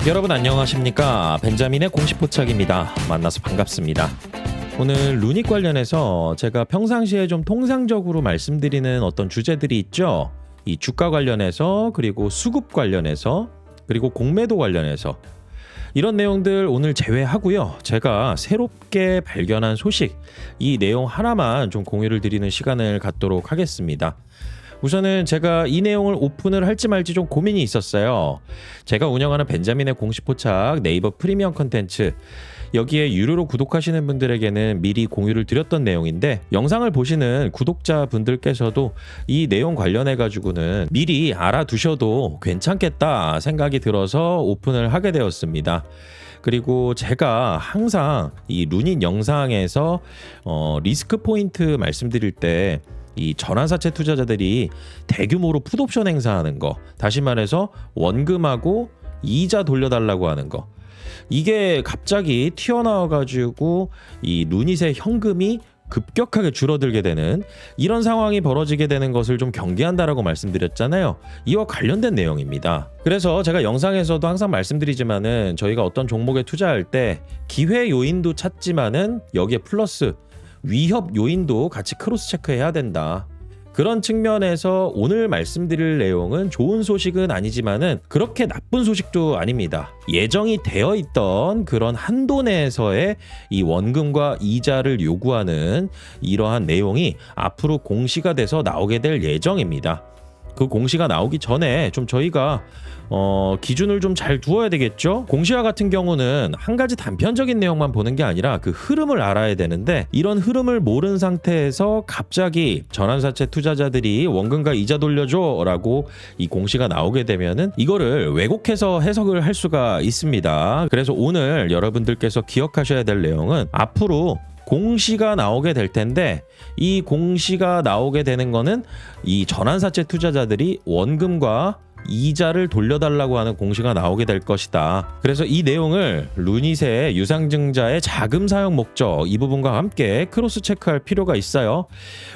여러분 안녕하십니까? 벤자민의 공식 포착입니다. 만나서 반갑습니다. 오늘 루닉 관련해서 제가 평상시에 좀 통상적으로 말씀드리는 어떤 주제들이 있죠. 이 주가 관련해서, 그리고 수급 관련해서, 그리고 공매도 관련해서 이런 내용들 오늘 제외하고요. 제가 새롭게 발견한 소식, 이 내용 하나만 좀 공유를 드리는 시간을 갖도록 하겠습니다. 우선은 제가 이 내용을 오픈을 할지 말지 좀 고민이 있었어요. 제가 운영하는 벤자민의 공식 포착 네이버 프리미엄 컨텐츠, 여기에 유료로 구독하시는 분들에게는 미리 공유를 드렸던 내용인데, 영상을 보시는 구독자분들께서도 이 내용 관련해 가지고는 미리 알아두셔도 괜찮겠다 생각이 들어서 오픈을 하게 되었습니다. 그리고 제가 항상 이 루닛 영상에서 리스크 포인트 말씀드릴 때 이 전환사채 투자자들이 대규모로 풋옵션 행사하는 거, 다시 말해서 원금하고 이자 돌려달라고 하는 거, 이게 갑자기 튀어나와가지고 이 루닛의 현금이 급격하게 줄어들게 되는 이런 상황이 벌어지게 되는 것을 좀 경계한다라고 말씀드렸잖아요. 이와 관련된 내용입니다. 그래서 제가 영상에서도 항상 말씀드리지만은, 저희가 어떤 종목에 투자할 때 기회 요인도 찾지만은 여기에 플러스 위협 요인도 같이 크로스 체크해야 된다. 그런 측면에서 오늘 말씀드릴 내용은 좋은 소식은 아니지만은 그렇게 나쁜 소식도 아닙니다. 예정이 되어 있던 그런 한도 내에서의 이 원금과 이자를 요구하는 이러한 내용이 앞으로 공시가 돼서 나오게 될 예정입니다. 그 공시가 나오기 전에 좀 저희가 기준을 좀 잘 두어야 되겠죠. 공시와 같은 경우는 한 가지 단편적인 내용만 보는 게 아니라 그 흐름을 알아야 되는데, 이런 흐름을 모른 상태에서 갑자기 전환사채 투자자들이 원금과 이자 돌려줘 라고 이 공시가 나오게 되면은 이거를 왜곡해서 해석을 할 수가 있습니다. 그래서 오늘 여러분들께서 기억하셔야 될 내용은, 앞으로 공시가 나오게 될 텐데, 이 공시가 나오게 되는 거는 이 전환사채 투자자들이 원금과 이자를 돌려달라고 하는 공시가 나오게 될 것이다. 그래서 이 내용을 루닛의 유상증자의 자금 사용 목적, 이 부분과 함께 크로스 체크할 필요가 있어요.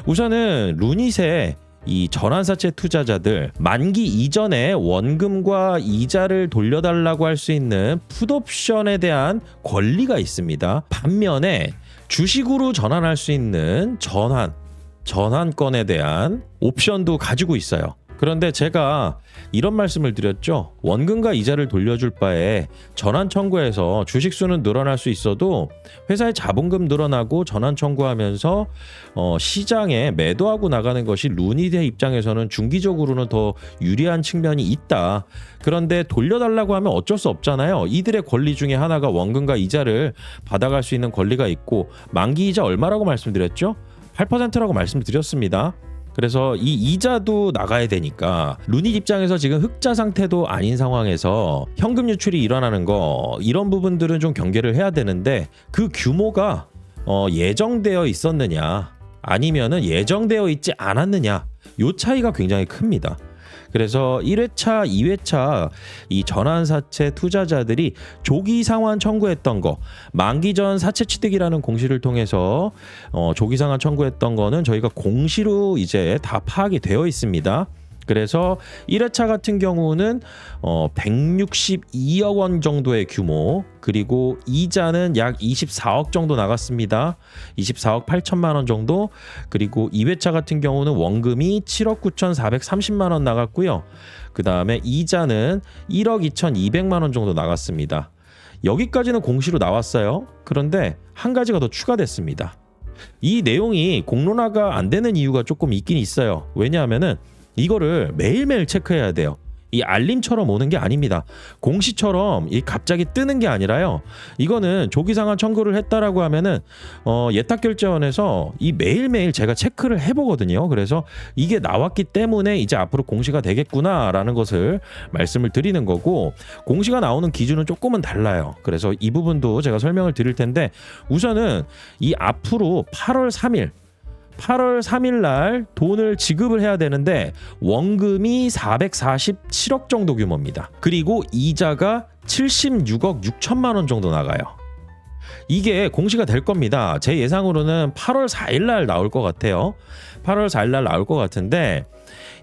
우선은 루닛의 이 전환사채 투자자들, 만기 이전에 원금과 이자를 돌려달라고 할 수 있는 풋옵션에 대한 권리가 있습니다. 반면에 주식으로 전환할 수 있는 전환권에 대한 옵션도 가지고 있어요. 그런데 제가 이런 말씀을 드렸죠. 원금과 이자를 돌려줄 바에 전환 청구해서 주식 수는 늘어날 수 있어도 회사의 자본금 늘어나고 전환 청구하면서 시장에 매도하고 나가는 것이 루닛의 입장에서는 중기적으로는 더 유리한 측면이 있다. 그런데 돌려달라고 하면 어쩔 수 없잖아요. 이들의 권리 중에 하나가 원금과 이자를 받아갈 수 있는 권리가 있고, 만기 이자 얼마라고 말씀드렸죠? 8%라고 말씀드렸습니다. 그래서 이 이자도 나가야 되니까 루닛 입장에서 지금 흑자 상태도 아닌 상황에서 현금 유출이 일어나는 거, 이런 부분들은 좀 경계를 해야 되는데, 그 규모가 예정되어 있었느냐 아니면은 예정되어 있지 않았느냐, 요 차이가 굉장히 큽니다. 그래서 1회차, 2회차 이 전환사채 투자자들이 조기 상환 청구했던 거, 만기 전 사채 취득이라는 공시를 통해서 조기 상환 청구했던 거는 저희가 공시로 이제 다 파악이 되어 있습니다. 그래서 1회차 같은 경우는 162억 원 정도의 규모, 그리고 이자는 약 24억 정도 나갔습니다. 24억 8천만 원 정도. 그리고 2회차 같은 경우는 원금이 7억 9,430만 원 나갔고요. 그 다음에 이자는 1억 2,200만 원 정도 나갔습니다. 여기까지는 공시로 나왔어요. 그런데 한 가지가 더 추가됐습니다. 이 내용이 공론화가 안 되는 이유가 조금 있긴 있어요. 왜냐하면은 이거를 매일매일 체크해야 돼요. 이 알림처럼 오는 게 아닙니다. 공시처럼 이 갑자기 뜨는 게 아니라요. 이거는 조기상환 청구를 했다라고 하면은 예탁결제원에서 이 매일매일 제가 체크를 해보거든요. 그래서 이게 나왔기 때문에 이제 앞으로 공시가 되겠구나라는 것을 말씀을 드리는 거고, 공시가 나오는 기준은 조금은 달라요. 그래서 이 부분도 제가 설명을 드릴 텐데, 우선은 이 앞으로 8월 3일 날 돈을 지급을 해야 되는데, 원금이 447억 정도 규모입니다. 그리고 이자가 76억 6천만 원 정도 나가요. 이게 공시가 될 겁니다. 제 예상으로는 8월 4일 날 나올 것 같아요. 8월 4일 날 나올 것 같은데,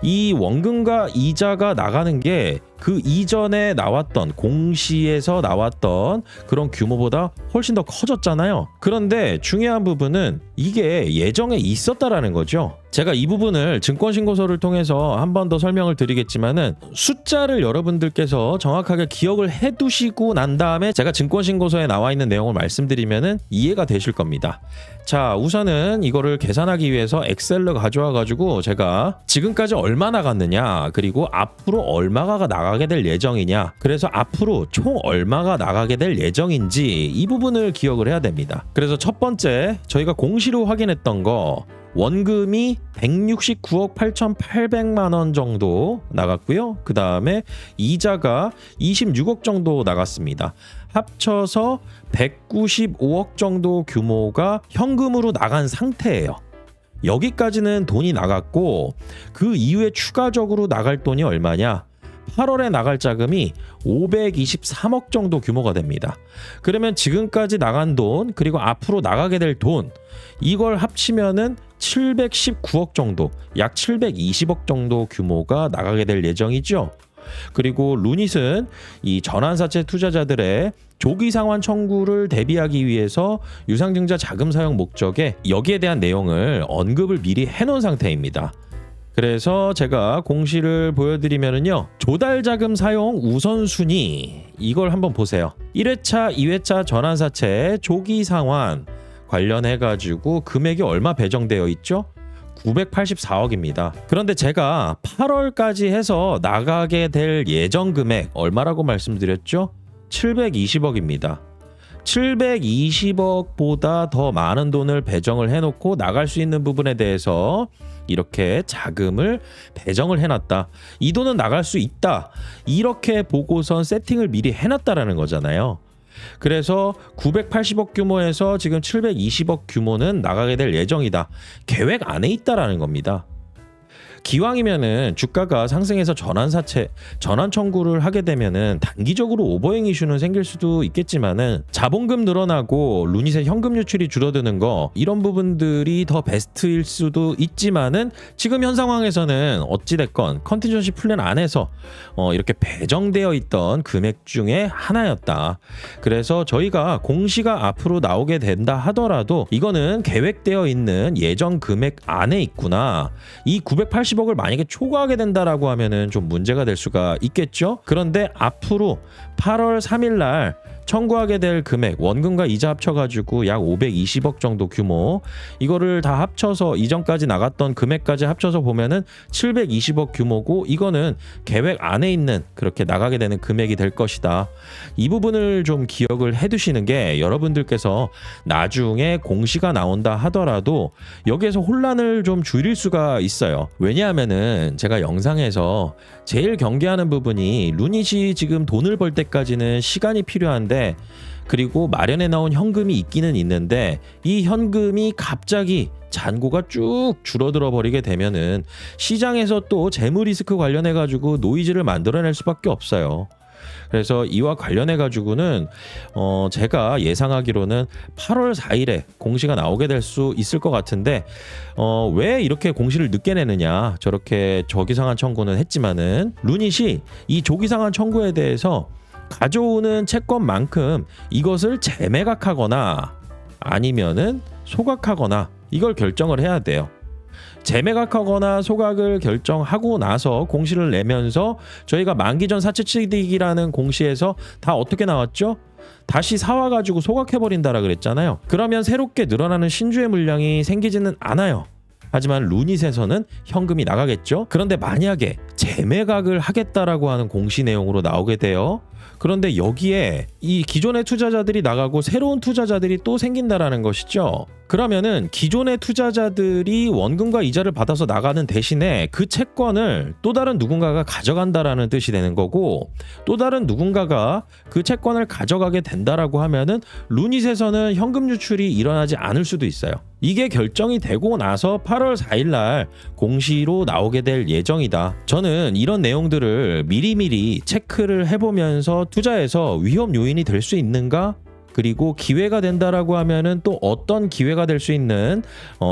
이 원금과 이자가 나가는 게 그 이전에 나왔던 공시에서 나왔던 그런 규모보다 훨씬 더 커졌잖아요. 그런데 중요한 부분은 이게 예정에 있었다라는 거죠. 제가 이 부분을 증권신고서를 통해서 한 번 더 설명을 드리겠지만은 숫자를 여러분들께서 정확하게 기억을 해두시고 난 다음에 제가 증권신고서에 나와 있는 내용을 말씀드리면은 이해가 되실 겁니다. 자, 우선은 이거를 계산하기 위해서 엑셀로 가져와 가지고 제가 지금까지 얼마 나갔느냐, 그리고 앞으로 얼마가 나가게 될 예정이냐, 그래서 앞으로 총 얼마가 나가게 될 예정인지 이 부분을 기억을 해야 됩니다. 그래서 첫 번째 저희가 공시로 확인했던 거, 원금이 169억 8,800만 원 정도 나갔고요. 그 다음에 이자가 26억 정도 나갔습니다. 합쳐서 195억 정도 규모가 현금으로 나간 상태예요. 여기까지는 돈이 나갔고, 그 이후에 추가적으로 나갈 돈이 얼마냐? 8월에 나갈 자금이 523억 정도 규모가 됩니다. 그러면 지금까지 나간 돈, 그리고 앞으로 나가게 될 돈, 이걸 합치면은 719억 정도, 약 720억 정도 규모가 나가게 될 예정이죠. 그리고 루닛은 이 전환사채 투자자들의 조기 상환 청구를 대비하기 위해서 유상증자 자금 사용 목적에 여기에 대한 내용을 언급을 미리 해놓은 상태입니다. 그래서 제가 공시를 보여드리면은요, 조달 자금 사용 우선순위 이걸 한번 보세요. 1회차, 2회차 전환사채 조기 상환 관련해가지고 금액이 얼마 배정되어 있죠? 984억입니다. 그런데 제가 8월까지 해서 나가게 될 예정 금액 얼마라고 말씀드렸죠? 720억입니다. 720억보다 더 많은 돈을 배정을 해놓고 나갈 수 있는 부분에 대해서 이렇게 자금을 배정을 해놨다. 이 돈은 나갈 수 있다. 이렇게 보고선 세팅을 미리 해놨다라는 거잖아요. 그래서 980억 규모에서 지금 720억 규모는 나가게 될 예정이다. 계획 안에 있다라는 겁니다. 기왕이면은 주가가 상승해서 전환 청구를 하게 되면은 단기적으로 오버행 이슈는 생길 수도 있겠지만은 자본금 늘어나고 루닛의 현금 유출이 줄어드는 거, 이런 부분들이 더 베스트일 수도 있지만은 지금 현 상황에서는 어찌됐건 컨틴전시 플랜 안에서 이렇게 배정되어 있던 금액 중에 하나였다. 그래서 저희가 공시가 앞으로 나오게 된다 하더라도 이거는 계획되어 있는 예정 금액 안에 있구나. 이 980억을 만약에 초과하게 된다라고 하면은 좀 문제가 될 수가 있겠죠. 그런데 앞으로 8월 3일 날 청구하게 될 금액, 원금과 이자 합쳐가지고 약 520억 정도 규모, 이거를 다 합쳐서 이전까지 나갔던 금액까지 합쳐서 보면은 720억 규모고, 이거는 계획 안에 있는 그렇게 나가게 되는 금액이 될 것이다. 이 부분을 좀 기억을 해두시는 게 여러분들께서 나중에 공시가 나온다 하더라도 여기에서 혼란을 좀 줄일 수가 있어요. 왜냐하면은 제가 영상에서 제일 경계하는 부분이 루닛이 지금 돈을 벌 때까지는 시간이 필요한데, 그리고 마련해 나온 현금이 있기는 있는데 이 현금이 갑자기 잔고가 쭉 줄어들어 버리게 되면은 시장에서 또 재무 리스크 관련해 가지고 노이즈를 만들어낼 수밖에 없어요. 그래서 이와 관련해 가지고는 제가 예상하기로는 8월 4일에 공시가 나오게 될 수 있을 것 같은데, 왜 이렇게 공시를 늦게 내느냐, 저렇게 조기상환 청구는 했지만은 루닛이 이 조기상환 청구에 대해서 가져오는 채권만큼 이것을 재매각하거나 아니면은 소각하거나 이걸 결정을 해야 돼요. 재매각하거나 소각을 결정하고 나서 공시를 내면서 저희가 만기 전 사채 취득이라는 공시에서 다 어떻게 나왔죠? 다시 사와가지고 소각해버린다라 그랬잖아요. 그러면 새롭게 늘어나는 신주의 물량이 생기지는 않아요. 하지만 루닛에서는 현금이 나가겠죠. 그런데 만약에 재매각을 하겠다라고 하는 공시 내용으로 나오게 돼요. 그런데 여기에 이 기존의 투자자들이 나가고 새로운 투자자들이 또 생긴다라는 것이죠. 그러면은 기존의 투자자들이 원금과 이자를 받아서 나가는 대신에 그 채권을 또 다른 누군가가 가져간다라는 뜻이 되는 거고, 또 다른 누군가가 그 채권을 가져가게 된다라고 하면은 루닛에서는 현금 유출이 일어나지 않을 수도 있어요. 이게 결정이 되고 나서 8월 4일 날 공시로 나오게 될 예정이다. 저는 이런 내용들을 미리미리 체크를 해보면서 투자에서 위험 요인이 될 수 있는가? 그리고 기회가 된다라고 하면은 또 어떤 기회가 될 수 있는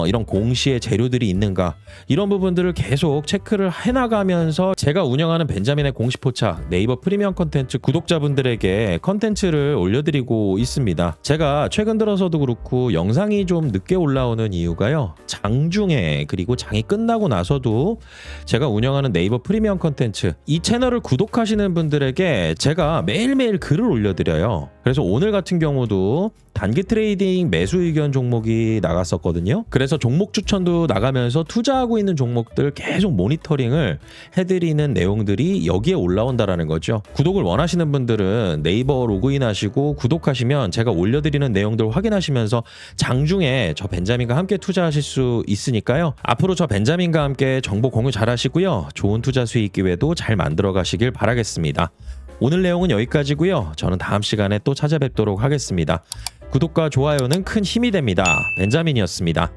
이런 공시의 재료들이 있는가, 이런 부분들을 계속 체크를 해나가면서 제가 운영하는 벤자민의 공시 포착 네이버 프리미엄 컨텐츠 구독자분들에게 컨텐츠를 올려드리고 있습니다. 제가 최근 들어서도 그렇고 영상이 좀 늦게 올라오는 이유가요, 장중에 그리고 장이 끝나고 나서도 제가 운영하는 네이버 프리미엄 컨텐츠 이 채널을 구독하시는 분들에게 제가 매일매일 글을 올려드려요. 그래서 오늘 같은 경우도 단기 트레이딩 매수 의견 종목이 나갔었거든요. 그래서 종목 추천도 나가면서 투자하고 있는 종목들 계속 모니터링을 해드리는 내용들이 여기에 올라온다라는 거죠. 구독을 원하시는 분들은 네이버 로그인하시고 구독하시면 제가 올려드리는 내용들 확인하시면서 장중에 저 벤자민과 함께 투자하실 수 있으니까요. 앞으로 저 벤자민과 함께 정보 공유 잘 하시고요. 좋은 투자 수익 기회도 잘 만들어 가시길 바라겠습니다. 오늘 내용은 여기까지고요. 저는 다음 시간에 또 찾아뵙도록 하겠습니다. 구독과 좋아요는 큰 힘이 됩니다. 벤자민이었습니다.